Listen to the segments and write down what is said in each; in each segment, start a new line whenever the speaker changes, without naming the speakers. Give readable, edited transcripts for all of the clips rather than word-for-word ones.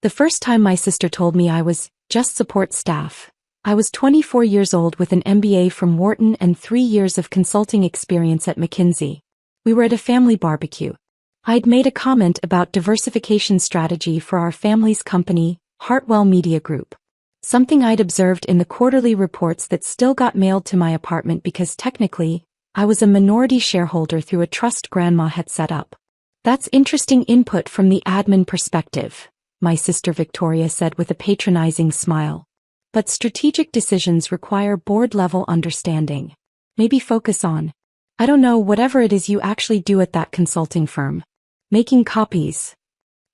The first time my sister told me I was just support staff, I was 24 years old with an MBA from Wharton and 3 years of consulting experience at McKinsey. We were at a family barbecue. I'd made a comment about diversification strategy for our family's company, Hartwell Media Group. Something I'd observed in the quarterly reports that still got mailed to my apartment because technically, I was a minority shareholder through a trust grandma had set up. That's interesting input from the admin perspective, my sister Victoria said with a patronizing smile. But strategic decisions require board-level understanding. Maybe focus on, I don't know, whatever it is you actually do at that consulting firm. Making copies.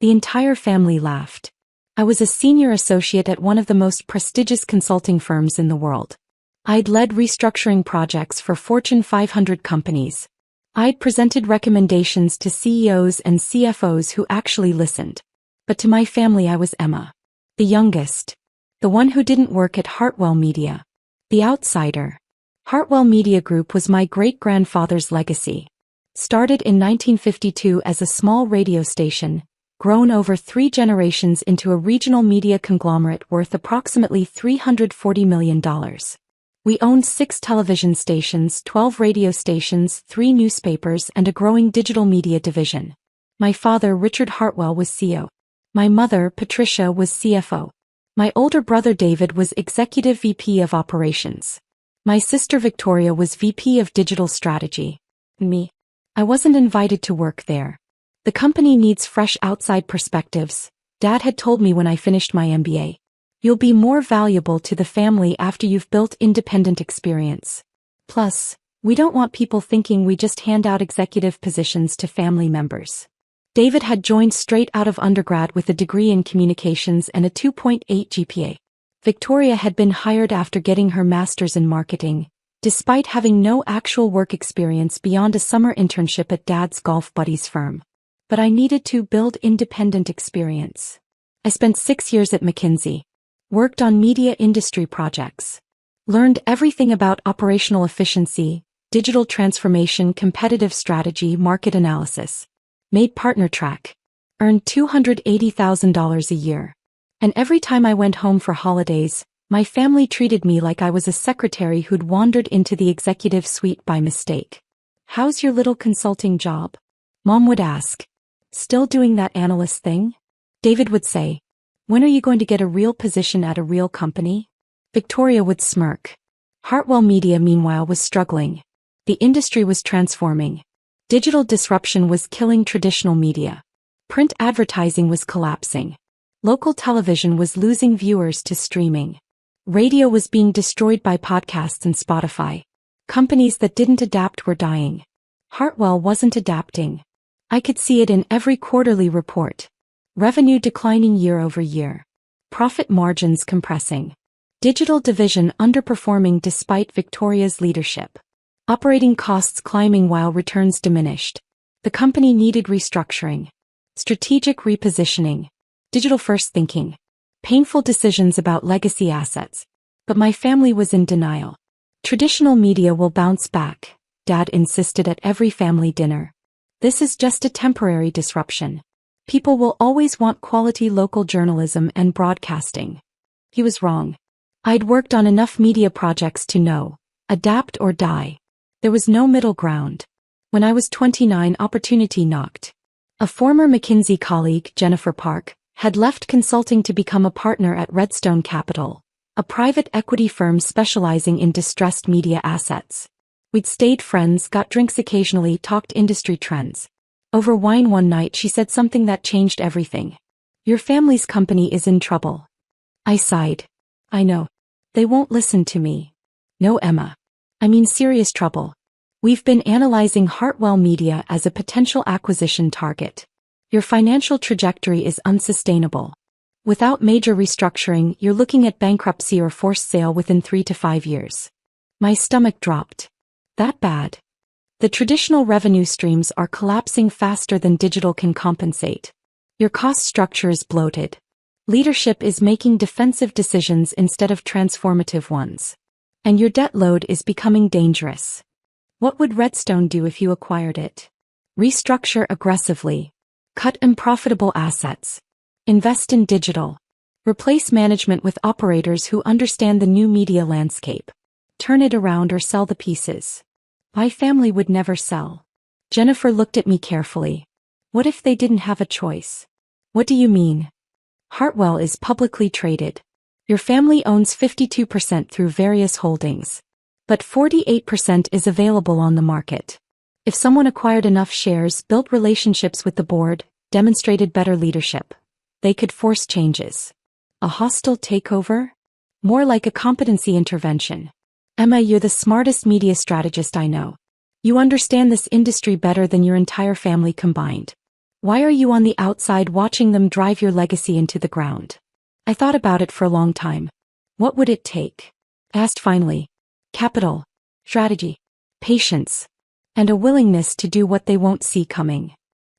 The entire family laughed. I was a senior associate at one of the most prestigious consulting firms in the world. I'd led restructuring projects for Fortune 500 companies. I'd presented recommendations to CEOs and CFOs who actually listened. But to my family I was Emma. The youngest. The one who didn't work at Hartwell Media. The outsider. Hartwell Media Group was my great-grandfather's legacy. Started in 1952 as a small radio station, grown over 3 generations into a regional media conglomerate worth approximately $340 million. We owned 6 television stations, 12 radio stations, 3 newspapers, and a growing digital media division. My father, Richard Hartwell, was CEO. My mother, Patricia, was CFO. My older brother, David, was Executive VP of Operations. My sister, Victoria, was VP of Digital Strategy. Me. I wasn't invited to work there. The company needs fresh outside perspectives, Dad had told me when I finished my MBA. You'll be more valuable to the family after you've built independent experience. Plus, we don't want people thinking we just hand out executive positions to family members. David had joined straight out of undergrad with a degree in communications and a 2.8 GPA. Victoria had been hired after getting her master's in marketing, despite having no actual work experience beyond a summer internship at Dad's golf buddy's firm. But I needed to build independent experience. I spent 6 years at McKinsey. Worked on media industry projects. Learned everything about operational efficiency, digital transformation, competitive strategy, market analysis. Made partner track. Earned $280,000 a year. And every time I went home for holidays, my family treated me like I was a secretary who'd wandered into the executive suite by mistake. How's your little consulting job? Mom would ask. Still doing that analyst thing? David would say. When are you going to get a real position at a real company? Victoria would smirk. Hartwell Media, meanwhile, was struggling. The industry was transforming. Digital disruption was killing traditional media. Print advertising was collapsing. Local television was losing viewers to streaming. Radio was being destroyed by podcasts and Spotify. Companies that didn't adapt were dying. Hartwell wasn't adapting. I could see it in every quarterly report. Revenue declining year over year. Profit margins compressing. Digital division underperforming despite Victoria's leadership. Operating costs climbing while returns diminished. The company needed restructuring. Strategic repositioning. Digital-first thinking. Painful decisions about legacy assets. But my family was in denial. Traditional media will bounce back, Dad insisted at every family dinner. This is just a temporary disruption. People will always want quality local journalism and broadcasting. He was wrong. I'd worked on enough media projects to know, adapt or die. There was no middle ground. When I was 29, opportunity knocked. A former McKinsey colleague, Jennifer Park, had left consulting to become a partner at Redstone Capital, a private equity firm specializing in distressed media assets. We'd stayed friends, got drinks occasionally, talked industry trends. Over wine one night she said something that changed everything. Your family's company is in trouble. I sighed. I know. They won't listen to me. No, Emma. I mean serious trouble. We've been analyzing Hartwell Media as a potential acquisition target. Your financial trajectory is unsustainable. Without major restructuring, you're looking at bankruptcy or forced sale within 3 to 5 years. My stomach dropped. That bad? The traditional revenue streams are collapsing faster than digital can compensate. Your cost structure is bloated. Leadership is making defensive decisions instead of transformative ones. And your debt load is becoming dangerous. What would Redstone do if you acquired it? Restructure aggressively. Cut unprofitable assets. Invest in digital. Replace management with operators who understand the new media landscape. Turn it around or sell the pieces. My family would never sell. Jennifer looked at me carefully. What if they didn't have a choice? What do you mean? Hartwell is publicly traded. Your family owns 52% through various holdings. But 48% is available on the market. If someone acquired enough shares, built relationships with the board, demonstrated better leadership, they could force changes. A hostile takeover? More like a competency intervention. Emma, you're the smartest media strategist I know. You understand this industry better than your entire family combined. Why are you on the outside watching them drive your legacy into the ground? I thought about it for a long time. What would it take? Asked finally. Capital, strategy, patience, and a willingness to do what they won't see coming.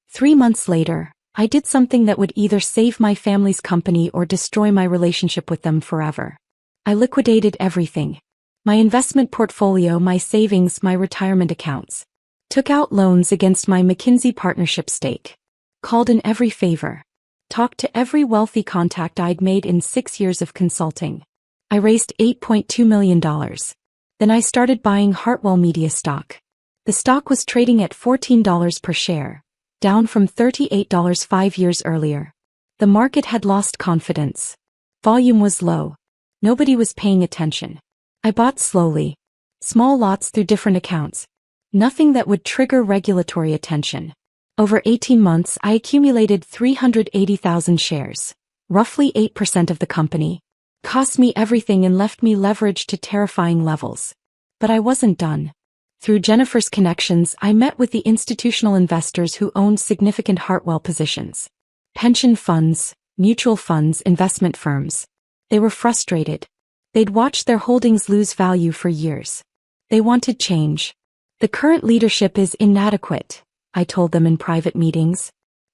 3 months later, I did something that would either save my family's company or destroy my relationship with them forever. I liquidated everything. My investment portfolio, my savings, my retirement accounts. Took out loans against my McKinsey partnership stake. Called in every favor. Talked to every wealthy contact I'd made in 6 years of consulting. I raised $8.2 million. Then I started buying Hartwell Media stock. The stock was trading at $14 per share, down from $38 5 years earlier. The market had lost confidence. Volume was low. Nobody was paying attention. I bought slowly. Small lots through different accounts. Nothing that would trigger regulatory attention. Over 18 months, I accumulated 380,000 shares, roughly 8% of the company. Cost me everything and left me leveraged to terrifying levels. But I wasn't done. Through Jennifer's connections, I met with the institutional investors who owned significant Hartwell positions. Pension funds, mutual funds, investment firms. They were frustrated. They'd watched their holdings lose value for years. They wanted change. The current leadership is inadequate, I told them in private meetings.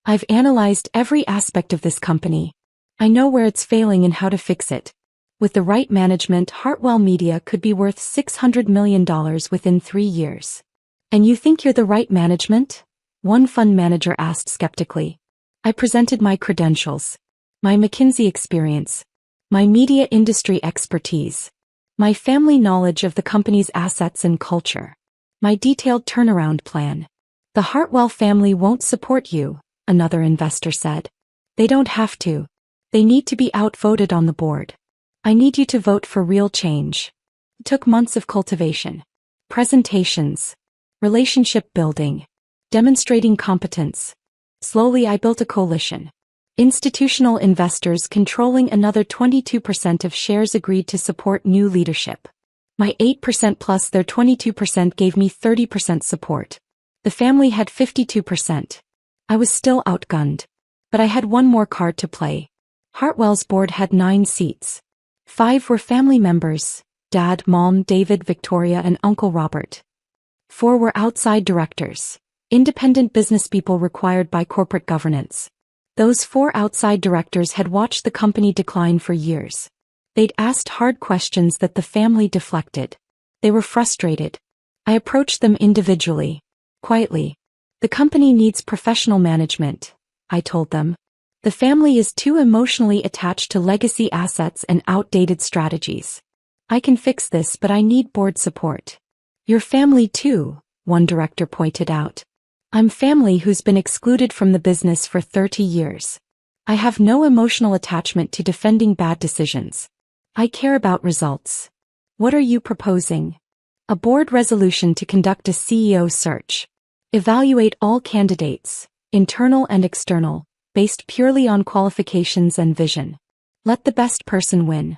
I've analyzed every aspect of this company. I know where it's failing and how to fix it. With the right management, Hartwell Media could be worth $600 million within 3 years. And you think you're the right management? One fund manager asked skeptically. I presented my credentials, my McKinsey experience, my media industry expertise, my family knowledge of the company's assets and culture, my detailed turnaround plan. The Hartwell family won't support you, another investor said. They don't have to. They need to be outvoted on the board. I need you to vote for real change. It took months of cultivation, presentations, relationship building, demonstrating competence. Slowly I built a coalition. Institutional investors controlling another 22% of shares agreed to support new leadership. My 8% plus their 22% gave me 30% support. The family had 52%. I was still outgunned. But I had one more card to play. Hartwell's board had 9 seats. 5 were family members, Dad, Mom, David, Victoria, and Uncle Robert. 4 were outside directors, independent businesspeople required by corporate governance. Those 4 outside directors had watched the company decline for years. They'd asked hard questions that the family deflected. They were frustrated. I approached them individually, quietly. The company needs professional management, I told them. The family is too emotionally attached to legacy assets and outdated strategies. I can fix this, but I need board support. Your family too, one director pointed out. I'm family who's been excluded from the business for 30 years. I have no emotional attachment to defending bad decisions. I care about results. What are you proposing? A board resolution to conduct a CEO search. Evaluate all candidates, internal and external, based purely on qualifications and vision. Let the best person win.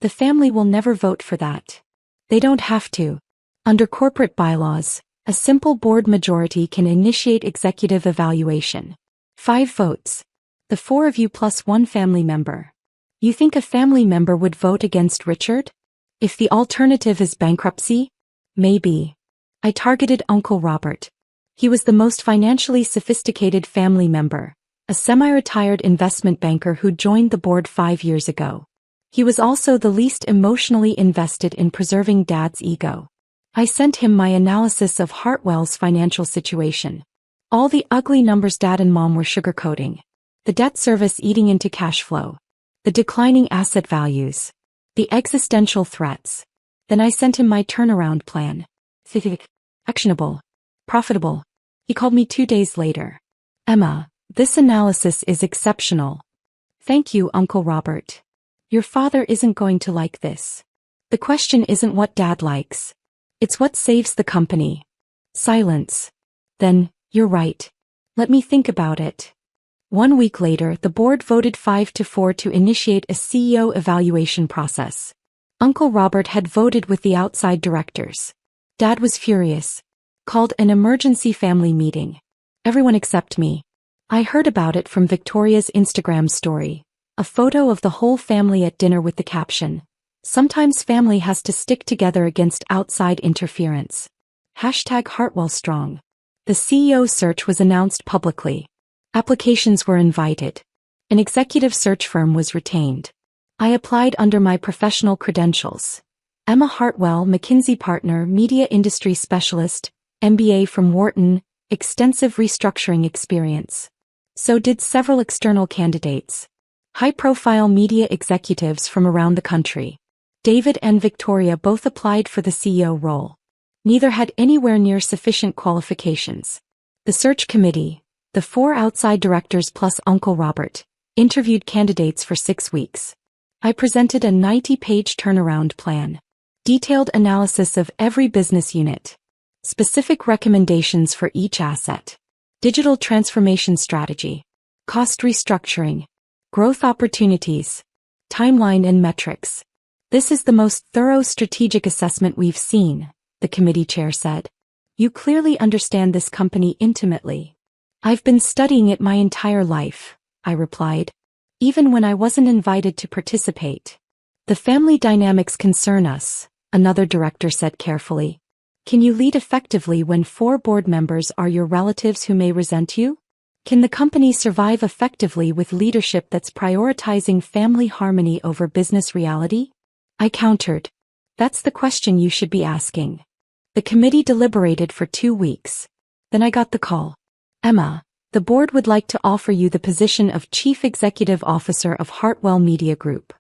The family will never vote for that. They don't have to. Under corporate bylaws, a simple board majority can initiate executive evaluation. 5 votes. The 4 of you plus 1 family member. You think a family member would vote against Richard? If the alternative is bankruptcy? Maybe. I targeted Uncle Robert. He was the most financially sophisticated family member, a semi-retired investment banker who joined the board 5 years ago. He was also the least emotionally invested in preserving Dad's ego. I sent him my analysis of Hartwell's financial situation. All the ugly numbers Dad and Mom were sugarcoating. The debt service eating into cash flow. The declining asset values. The existential threats. Then I sent him my turnaround plan. Actionable. Profitable. He called me 2 days later. Emma, this analysis is exceptional. Thank you, Uncle Robert. Your father isn't going to like this. The question isn't what Dad likes. It's what saves the company. Silence. Then, you're right. Let me think about it. 1 week later, the board voted 5-4 to initiate a CEO evaluation process. Uncle Robert had voted with the outside directors. Dad was furious. Called an emergency family meeting. Everyone except me. I heard about it from Victoria's Instagram story. A photo of the whole family at dinner with the caption, "Sometimes family has to stick together against outside interference." #Hartwell strong. The CEO search was announced publicly. Applications were invited. An executive search firm was retained. I applied under my professional credentials. Emma Hartwell, McKinsey partner, media industry specialist, MBA from Wharton, extensive restructuring experience. So did several external candidates. High-profile media executives from around the country. David and Victoria both applied for the CEO role. Neither had anywhere near sufficient qualifications. The search committee, the 4 outside directors plus Uncle Robert, interviewed candidates for 6 weeks. I presented a 90-page turnaround plan. Detailed analysis of every business unit. Specific recommendations for each asset. Digital transformation strategy. Cost restructuring. Growth opportunities. Timeline and metrics. This is the most thorough strategic assessment we've seen, the committee chair said. You clearly understand this company intimately. I've been studying it my entire life, I replied. Even when I wasn't invited to participate. The family dynamics concern us, another director said carefully. Can you lead effectively when 4 board members are your relatives who may resent you? Can the company survive effectively with leadership that's prioritizing family harmony over business reality? I countered. That's the question you should be asking. The committee deliberated for 2 weeks. Then I got the call. Emma, the board would like to offer you the position of Chief Executive Officer of Hartwell Media Group.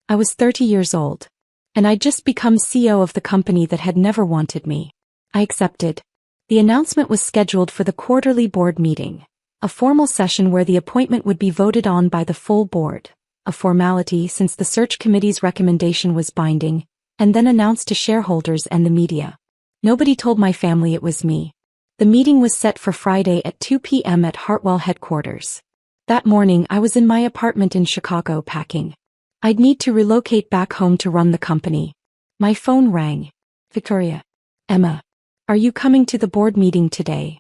I was 30 years old. And I'd just become CEO of the company that had never wanted me. I accepted. The announcement was scheduled for the quarterly board meeting. A formal session where the appointment would be voted on by the full board, a formality since the search committee's recommendation was binding, and then announced to shareholders and the media. Nobody told my family it was me. The meeting was set for Friday at 2 p.m. at Hartwell headquarters. That morning I was in my apartment in Chicago packing. I'd need to relocate back home to run the company. My phone rang. Victoria. Emma. Are you coming to the board meeting today?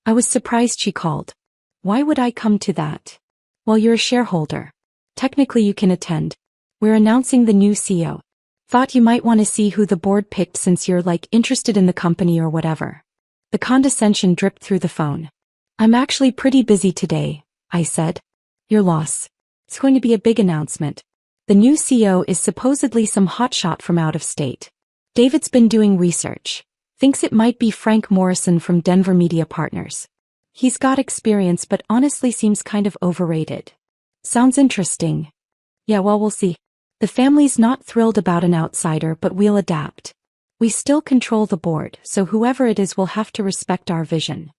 I was surprised she called. Why would I come to that? Well, you're a shareholder. Technically you can attend. We're announcing the new CEO. Thought you might want to see who the board picked since you're interested in the company or whatever. The condescension dripped through the phone. I'm actually pretty busy today, I said. Your loss. It's going to be a big announcement. The new CEO is supposedly some hotshot from out of state. David's been doing research. Thinks it might be Frank Morrison from Denver Media Partners. He's got experience but honestly seems kind of overrated. Sounds interesting. Yeah, well, we'll see. The family's not thrilled about an outsider, but we'll adapt. We still control the board, so whoever it is will have to respect our vision.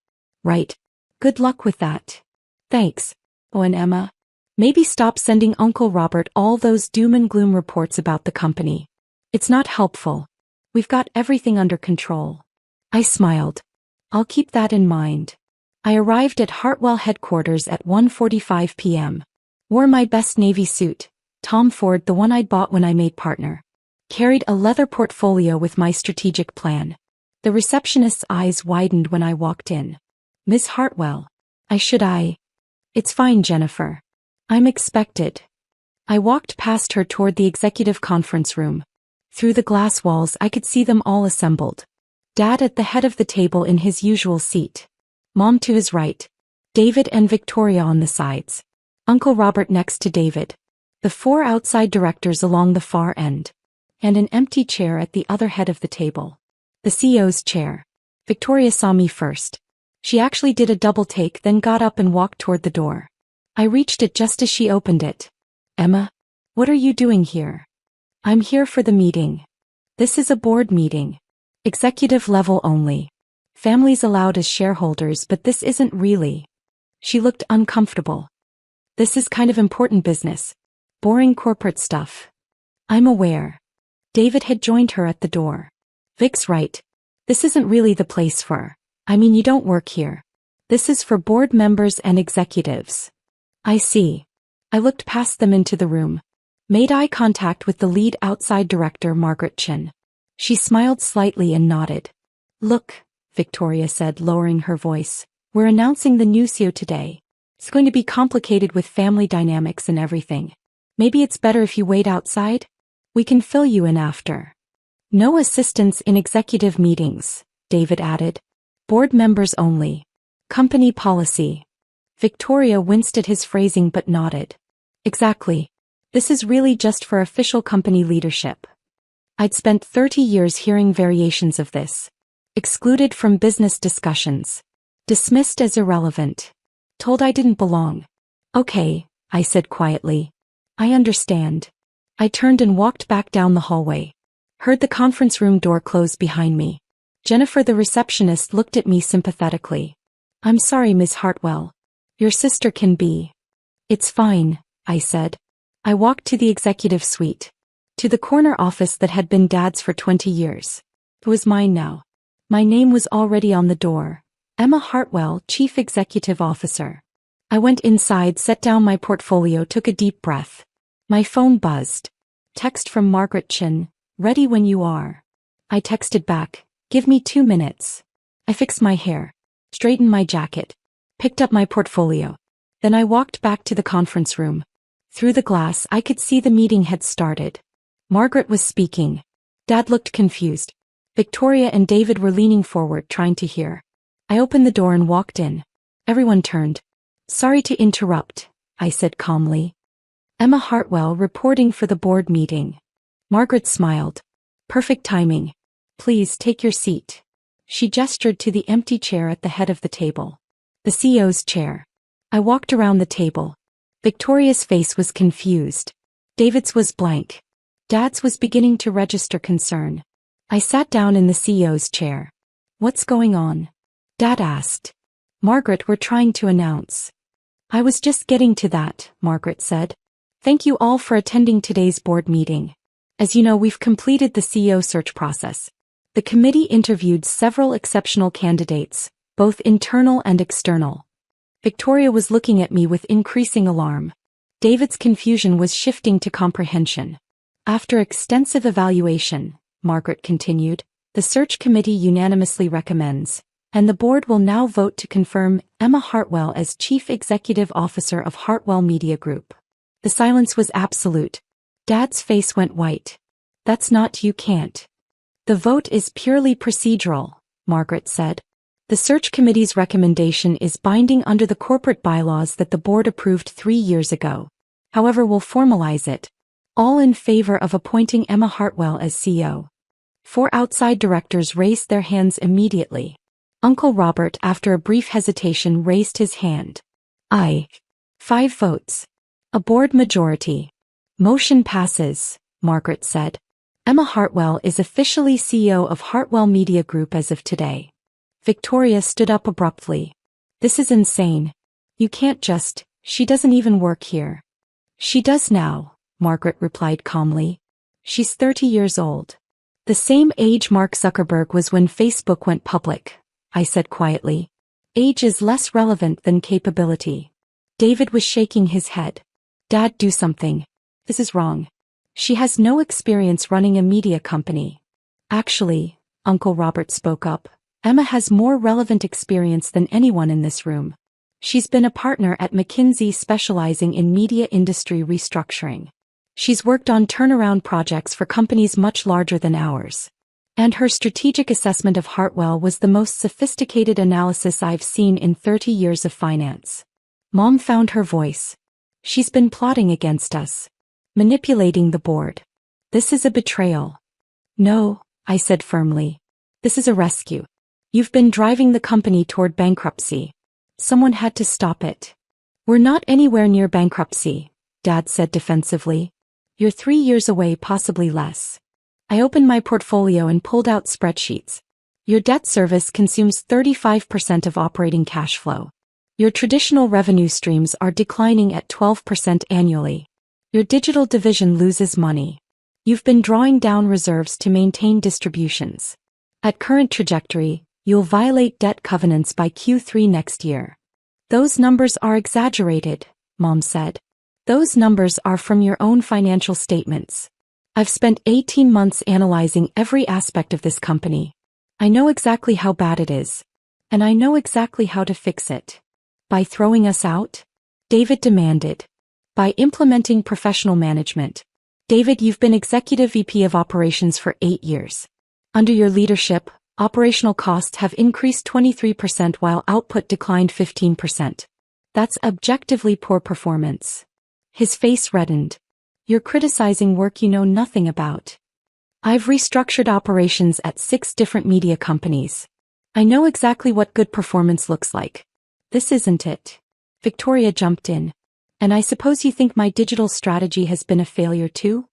Right. Good luck with that. Thanks. Oh, and Emma. Maybe stop sending Uncle Robert all those doom and gloom reports about the company. It's not helpful. We've got everything under control. I smiled. I'll keep that in mind. I arrived at Hartwell headquarters at 1:45 p.m. Wore my best navy suit, Tom Ford, the one I'd bought when I made partner. Carried a leather portfolio with my strategic plan. The receptionist's eyes widened when I walked in. Miss Hartwell. It's fine, Jennifer. I'm expected. I walked past her toward the executive conference room. Through the glass walls I could see them all assembled. Dad at the head of the table in his usual seat. Mom to his right. David and Victoria on the sides. Uncle Robert next to David. The 4 outside directors along the far end. And an empty chair at the other head of the table. The CEO's chair. Victoria saw me first. She actually did a double take, then got up and walked toward the door. I reached it just as she opened it. Emma, what are you doing here? I'm here for the meeting. This is a board meeting. Executive level only. Families allowed as shareholders, but this isn't really. She looked uncomfortable. This is kind of important business. Boring corporate stuff. I'm aware. David had joined her at the door. Vic's right. This isn't really the place for. You don't work here. This is for board members and executives. I see. I looked past them into the room. Made eye contact with the lead outside director, Margaret Chin. She smiled slightly and nodded. Look, Victoria said, lowering her voice. We're announcing the new CEO today. It's going to be complicated with family dynamics and everything. Maybe it's better if you wait outside? We can fill you in after. No assistance in executive meetings, David added. Board members only. Company policy. Victoria winced at his phrasing but nodded. Exactly. This is really just for official company leadership. I'd spent 30 years hearing variations of this. Excluded from business discussions. Dismissed as irrelevant. Told I didn't belong. Okay, I said quietly. I understand. I turned and walked back down the hallway. Heard the conference room door close behind me. Jennifer, the receptionist, looked at me sympathetically. I'm sorry, Miss Hartwell. Your sister can be. It's fine, I said. I walked to the executive suite. To the corner office that had been Dad's for 20 years. It was mine now. My name was already on the door. Emma Hartwell, Chief Executive Officer. I went inside, set down my portfolio, took a deep breath. My phone buzzed. Text from Margaret Chin, ready when you are. I texted back, give me 2 minutes. I fixed my hair, straightened my jacket, picked up my portfolio. Then I walked back to the conference room. Through the glass I could see the meeting had started. Margaret was speaking. Dad looked confused. Victoria and David were leaning forward trying to hear. I opened the door and walked in. Everyone turned. Sorry to interrupt, I said calmly. Emma Hartwell reporting for the board meeting. Margaret smiled. Perfect timing. Please take your seat. She gestured to the empty chair at the head of the table. The CEO's chair. I walked around the table. Victoria's face was confused. David's was blank. Dad's was beginning to register concern. I sat down in the CEO's chair. What's going on? Dad asked. Margaret, we're trying to announce. I was just getting to that, Margaret said. Thank you all for attending today's board meeting. As you know, we've completed the CEO search process. The committee interviewed several exceptional candidates, both internal and external. Victoria was looking at me with increasing alarm. David's confusion was shifting to comprehension. After extensive evaluation, Margaret continued, the search committee unanimously recommends, and the board will now vote to confirm Emma Hartwell as Chief Executive Officer of Hartwell Media Group. The silence was absolute. Dad's face went white. That's not, you can't. The vote is purely procedural, Margaret said. The search committee's recommendation is binding under the corporate bylaws that the board approved 3 years ago. However, we'll formalize it. All in favor of appointing Emma Hartwell as CEO. 4 outside directors raised their hands immediately. Uncle Robert, after a brief hesitation, raised his hand. Aye. 5 votes. A board majority. Motion passes, Margaret said. Emma Hartwell is officially CEO of Hartwell Media Group as of today. Victoria stood up abruptly. This is insane. You can't just, she doesn't even work here. She does now, Margaret replied calmly. She's 30 years old. The same age Mark Zuckerberg was when Facebook went public, I said quietly. Age is less relevant than capability. David was shaking his head. Dad, do something. This is wrong. She has no experience running a media company. Actually, Uncle Robert spoke up, Emma has more relevant experience than anyone in this room. She's been a partner at McKinsey specializing in media industry restructuring. She's worked on turnaround projects for companies much larger than ours. And her strategic assessment of Hartwell was the most sophisticated analysis I've seen in 30 years of finance. Mom found her voice. She's been plotting against us. Manipulating the board. This is a betrayal. No, I said firmly. This is a rescue. You've been driving the company toward bankruptcy. Someone had to stop it. We're not anywhere near bankruptcy, Dad said defensively. You're 3 years away, possibly less. I opened my portfolio and pulled out spreadsheets. Your debt service consumes 35% of operating cash flow. Your traditional revenue streams are declining at 12% annually. Your digital division loses money. You've been drawing down reserves to maintain distributions. At current trajectory, you'll violate debt covenants by Q3 next year. Those numbers are exaggerated, Mom said. Those numbers are from your own financial statements. I've spent 18 months analyzing every aspect of this company. I know exactly how bad it is. And I know exactly how to fix it. By throwing us out? David demanded. By implementing professional management. David, you've been Executive VP of Operations for 8 years. Under your leadership, operational costs have increased 23% while output declined 15%. That's objectively poor performance. His face reddened. You're criticizing work you know nothing about. I've restructured operations at 6 different media companies. I know exactly what good performance looks like. This isn't it. Victoria jumped in. And I suppose you think my digital strategy has been a failure too?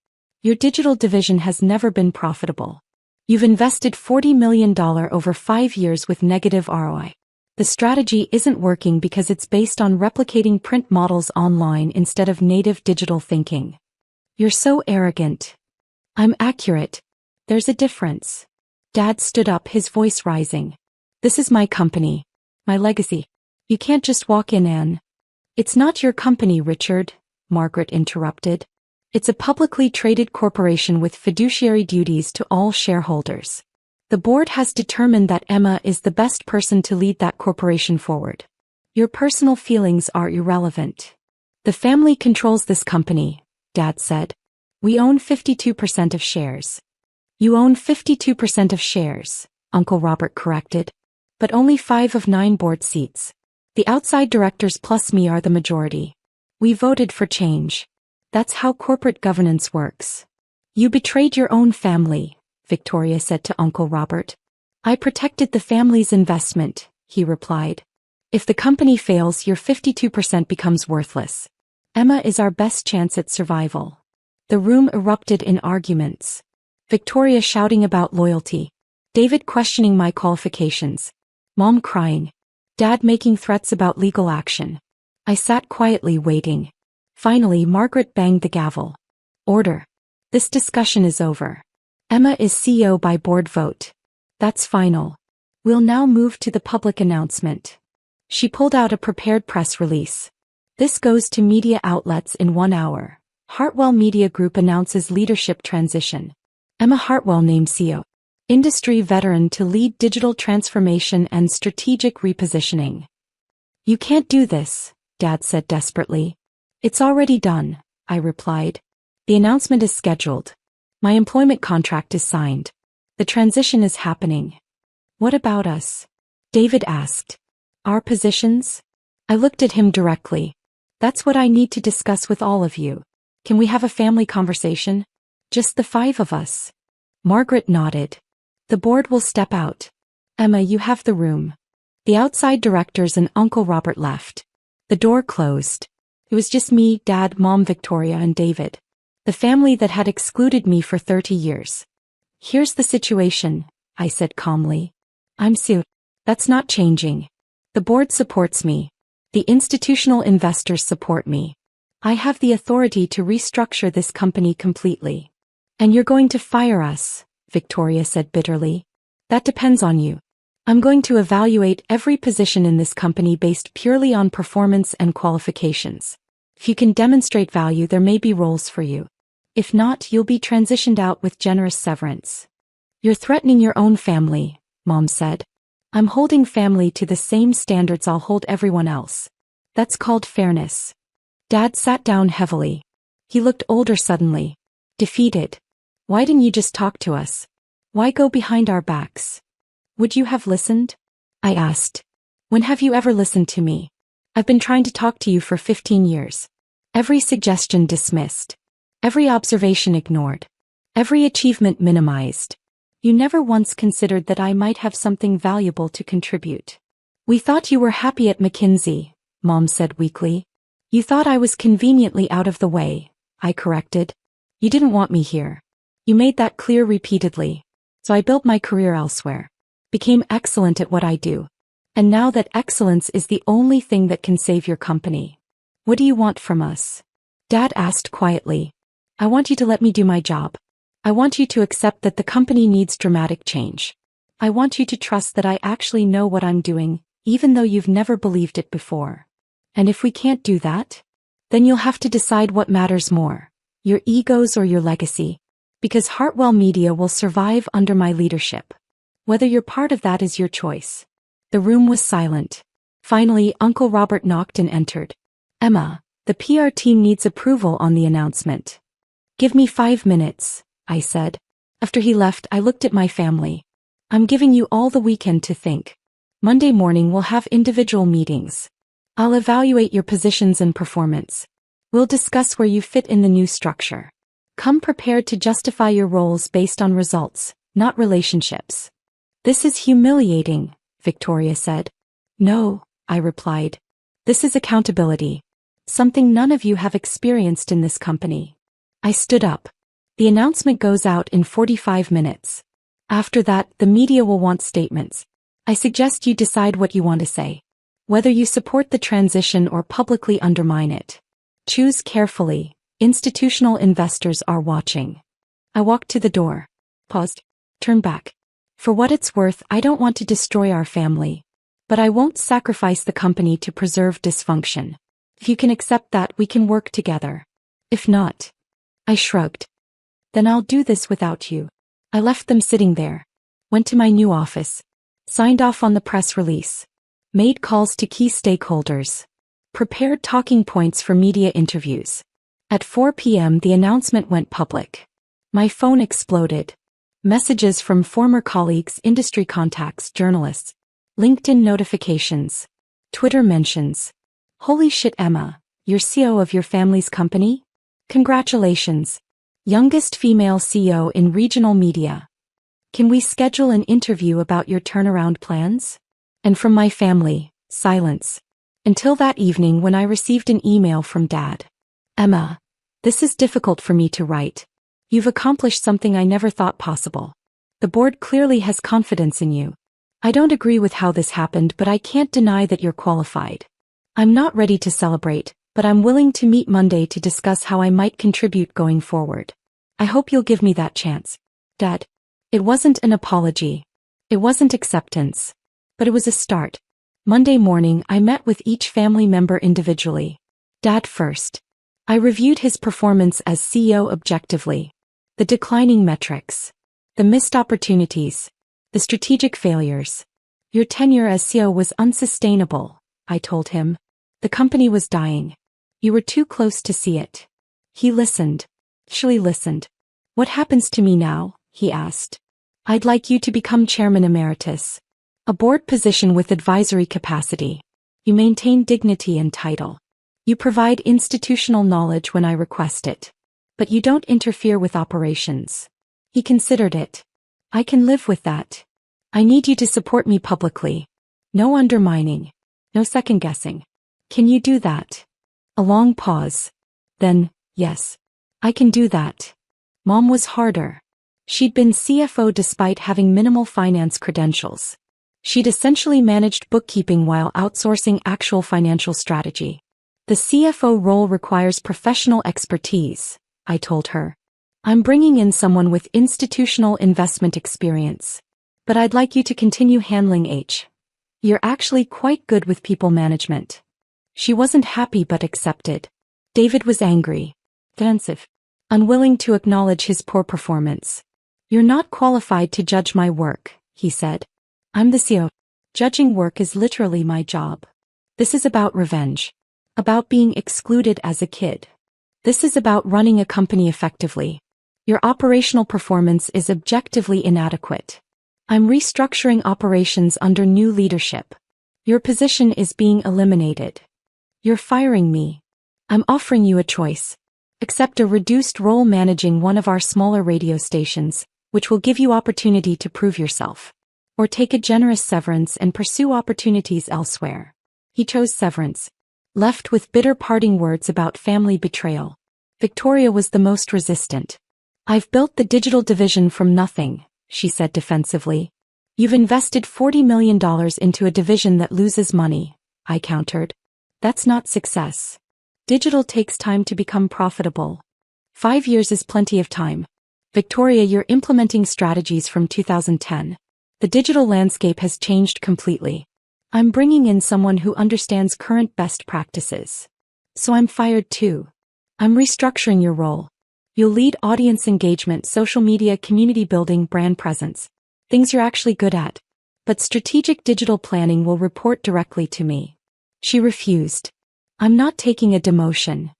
Your digital division has never been profitable. You've invested $40 million over 5 years with negative ROI. The strategy isn't working because it's based on replicating print models online instead of native digital thinking. You're so arrogant. I'm accurate. There's a difference. Dad stood up, his voice rising. This is my company. My legacy. You can't just walk in and... It's not your company, Richard, Margaret interrupted. It's a publicly traded corporation with fiduciary duties to all shareholders. The board has determined that Emma is the best person to lead that corporation forward. Your personal feelings are irrelevant. The family controls this company, Dad said. We own 52% of shares. You own 52% of shares, Uncle Robert corrected. But only 5 of 9 board seats. The outside directors plus me are the majority. We voted for change. That's how corporate governance works. You betrayed your own family, Victoria said to Uncle Robert. I protected the family's investment, he replied. If the company fails, your 52% becomes worthless. Emma is our best chance at survival. The room erupted in arguments. Victoria shouting about loyalty. David questioning my qualifications. Mom crying. Dad making threats about legal action. I sat quietly waiting. Finally, Margaret banged the gavel. Order. This discussion is over. Emma is CEO by board vote. That's final. We'll now move to the public announcement. She pulled out a prepared press release. This goes to media outlets in 1 hour. Hartwell Media Group announces leadership transition. Emma Hartwell named CEO. Industry veteran to lead digital transformation and strategic repositioning. You can't do this, Dad said desperately. It's already done, I replied. The announcement is scheduled. My employment contract is signed. The transition is happening. What about us? David asked. Our positions? I looked at him directly. That's what I need to discuss with all of you. Can we have a family conversation? Just the 5 of us. Margaret nodded. The board will step out. Emma, you have the room. The outside directors and Uncle Robert left. The door closed. It was just me, Dad, Mom, Victoria, and David. The family that had excluded me for 30 years. Here's the situation, I said calmly. I'm Sue. That's not changing. The board supports me. The institutional investors support me. I have the authority to restructure this company completely. And you're going to fire us, Victoria said bitterly. That depends on you. I'm going to evaluate every position in this company based purely on performance and qualifications. If you can demonstrate value, there may be roles for you. If not, you'll be transitioned out with generous severance. You're threatening your own family, Mom said. I'm holding family to the same standards I'll hold everyone else. That's called fairness. Dad sat down heavily. He looked older suddenly. Defeated. Why didn't you just talk to us? Why go behind our backs? Would you have listened? I asked. When have you ever listened to me? I've been trying to talk to you for 15 years. Every suggestion dismissed. Every observation ignored. Every achievement minimized. You never once considered that I might have something valuable to contribute. We thought you were happy at McKinsey, Mom said weakly. You thought I was conveniently out of the way, I corrected. You didn't want me here. You made that clear repeatedly. So I built my career elsewhere. Became excellent at what I do. And now that excellence is the only thing that can save your company. What do you want from us? Dad asked quietly. I want you to let me do my job. I want you to accept that the company needs dramatic change. I want you to trust that I actually know what I'm doing, even though you've never believed it before. And if we can't do that, then you'll have to decide what matters more, your egos or your legacy, because Hartwell Media will survive under my leadership. Whether you're part of that is your choice. The room was silent. Finally, Uncle Robert knocked and entered. Emma, the PR team needs approval on the announcement. Give me 5 minutes, I said. After he left, I looked at my family. I'm giving you all the weekend to think. Monday morning we'll have individual meetings. I'll evaluate your positions and performance. We'll discuss where you fit in the new structure. Come prepared to justify your roles based on results, not relationships. This is humiliating, Victoria said. No, I replied. This is accountability. Something none of you have experienced in this company. I stood up. The announcement goes out in 45 minutes. After that, the media will want statements. I suggest you decide what you want to say. Whether you support the transition or publicly undermine it. Choose carefully. Institutional investors are watching. I walked to the door. Paused. Turned back. For what it's worth, I don't want to destroy our family. But I won't sacrifice the company to preserve dysfunction. If you can accept that, we can work together. If not, I shrugged. Then I'll do this without you. I left them sitting there. Went to my new office. Signed off on the press release. Made calls to key stakeholders. Prepared talking points for media interviews. At 4 p.m. the announcement went public. My phone exploded. Messages from former colleagues, industry contacts, journalists. LinkedIn notifications. Twitter mentions. Holy shit, Emma, you're CEO of your family's company? Congratulations. Youngest female CEO in regional media. Can we schedule an interview about your turnaround plans? And from my family, silence. Until that evening when I received an email from Dad. Emma, this is difficult for me to write. You've accomplished something I never thought possible. The board clearly has confidence in you. I don't agree with how this happened, but I can't deny that you're qualified. I'm not ready to celebrate, but I'm willing to meet Monday to discuss how I might contribute going forward. I hope you'll give me that chance. Dad. It wasn't an apology. It wasn't acceptance. But it was a start. Monday morning I met with each family member individually. Dad first. I reviewed his performance as CEO objectively. The declining metrics. The missed opportunities. The strategic failures. Your tenure as CEO was unsustainable, I told him. The company was dying. You were too close to see it. He listened. Actually listened. What happens to me now? He asked. I'd like you to become chairman emeritus. A board position with advisory capacity. You maintain dignity and title. You provide institutional knowledge when I request it. But you don't interfere with operations. He considered it. I can live with that. I need you to support me publicly. No undermining. No second guessing. Can you do that? A long pause. Then, yes. I can do that. Mom was harder. She'd been CFO despite having minimal finance credentials. She'd essentially managed bookkeeping while outsourcing actual financial strategy. The CFO role requires professional expertise, I told her. I'm bringing in someone with institutional investment experience. But I'd like you to continue handling H. You're actually quite good with people management. She wasn't happy but accepted. David was angry. Defensive. Unwilling to acknowledge his poor performance. You're not qualified to judge my work, he said. I'm the CEO. Judging work is literally my job. This is about revenge. About being excluded as a kid. This is about running a company effectively. Your operational performance is objectively inadequate. I'm restructuring operations under new leadership. Your position is being eliminated. You're firing me. I'm offering you a choice. Accept a reduced role managing one of our smaller radio stations, which will give you opportunity to prove yourself. Or take a generous severance and pursue opportunities elsewhere. He chose severance. left with bitter parting words about family betrayal. Victoria was the most resistant. "I've built the digital division from nothing," she said defensively. "You've invested $40 million into a division that loses money," I countered. "That's not success. Digital takes time to become profitable. 5 years is plenty of time. Victoria, you're implementing strategies from 2010. The digital landscape has changed completely. I'm bringing in someone who understands current best practices. So I'm fired too. I'm restructuring your role. You'll lead audience engagement, social media, community building, brand presence. Things you're actually good at. But strategic digital planning will report directly to me." She refused. "I'm not taking a demotion."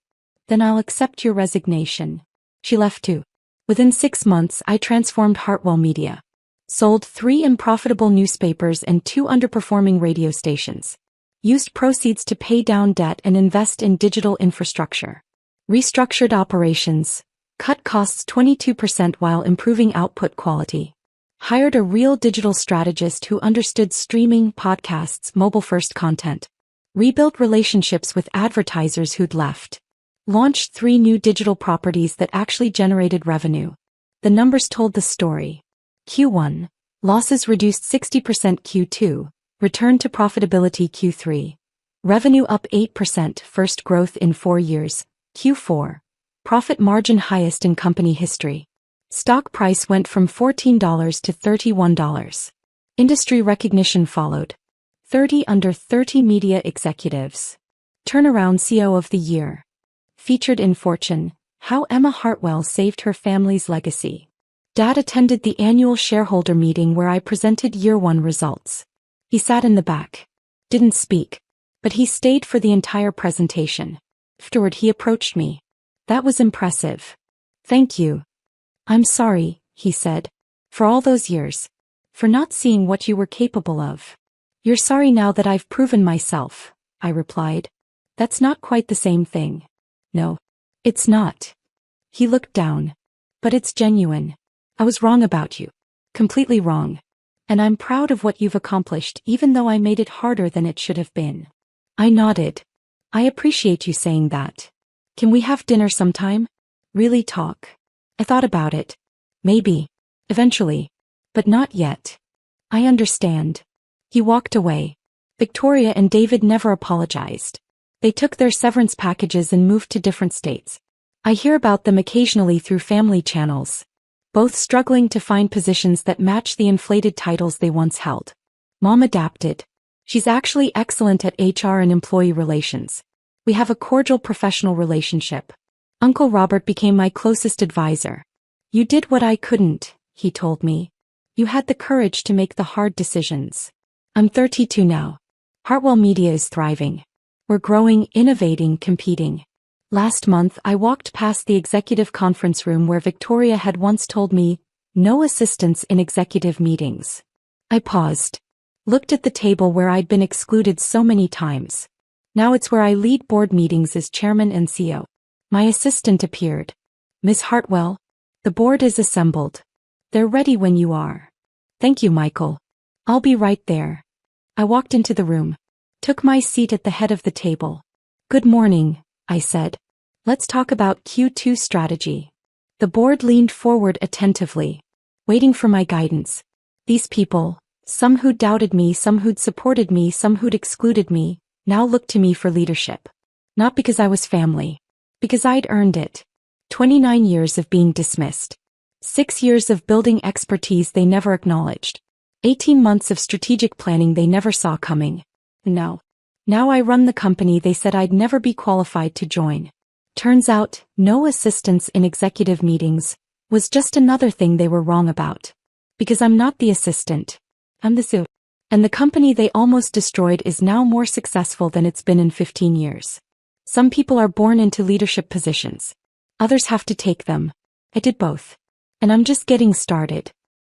"Then I'll accept your resignation." She left too. Within 6 months, I transformed Hartwell Media. Sold 3 unprofitable newspapers and 2 underperforming radio stations. Used proceeds to pay down debt and invest in digital infrastructure. Restructured operations. Cut costs 22% while improving output quality. Hired a real digital strategist who understood streaming, podcasts, mobile-first content. Rebuilt relationships with advertisers who'd left. Launched 3 new digital properties that actually generated revenue. The numbers told the story. Q1. Losses reduced 60%. Q2. Return to profitability. Q3. Revenue up 8%, first growth in 4 years. Q4. Profit margin highest in company history. Stock price went from $14 to $31. Industry recognition followed. 30 under 30 media executives. Turnaround CEO of the Year. Featured in Fortune, How Emma Hartwell Saved Her Family's Legacy. Dad attended the annual shareholder meeting where I presented year 1 results. He sat in the back. Didn't speak. But he stayed for the entire presentation. Afterward he approached me. "That was impressive. Thank you." "I'm sorry," he said. "For all those years. For not seeing what you were capable of." "You're sorry now that I've proven myself," I replied. "That's not quite the same thing." "No. It's not." He looked down. "But it's genuine. I was wrong about you. Completely wrong. And I'm proud of what you've accomplished even though I made it harder than it should have been." I nodded. "I appreciate you saying that. Can we have dinner sometime? Really talk?" I thought about it. "Maybe. Eventually. But not yet." "I understand." He walked away. Victoria and David never apologized. They took their severance packages and moved to different states. I hear about them occasionally through family channels. Both struggling to find positions that match the inflated titles they once held. Mom adapted. She's actually excellent at HR and employee relations. We have a cordial professional relationship. Uncle Robert became my closest advisor. "You did what I couldn't," he told me. "You had the courage to make the hard decisions." I'm 32 now. Hartwell Media is thriving. We're growing, innovating, competing. Last month I walked past the executive conference room where Victoria had once told me, "No assistants in executive meetings." I paused. Looked at the table where I'd been excluded so many times. Now it's where I lead board meetings as chairman and CEO. My assistant appeared. "Miss Hartwell, the board is assembled. They're ready when you are." "Thank you, Michael. I'll be right there." I walked into the room. Took my seat at the head of the table. "Good morning," I said. "Let's talk about Q2 strategy." The board leaned forward attentively, waiting for my guidance. These people, some who'd doubted me, some who'd supported me, some who'd excluded me, now looked to me for leadership. Not because I was family. Because I'd earned it. 29 years of being dismissed. 6 years of building expertise they never acknowledged. 18 months of strategic planning they never saw coming. Now I run the company they said I'd never be qualified to join. Turns out, no assistants in executive meetings was just another thing they were wrong about. Because I'm not the assistant. I'm the CEO. And the company they almost destroyed is now more successful than it's been in 15 years. Some people are born into leadership positions. Others have to take them. I did both. And I'm just getting started.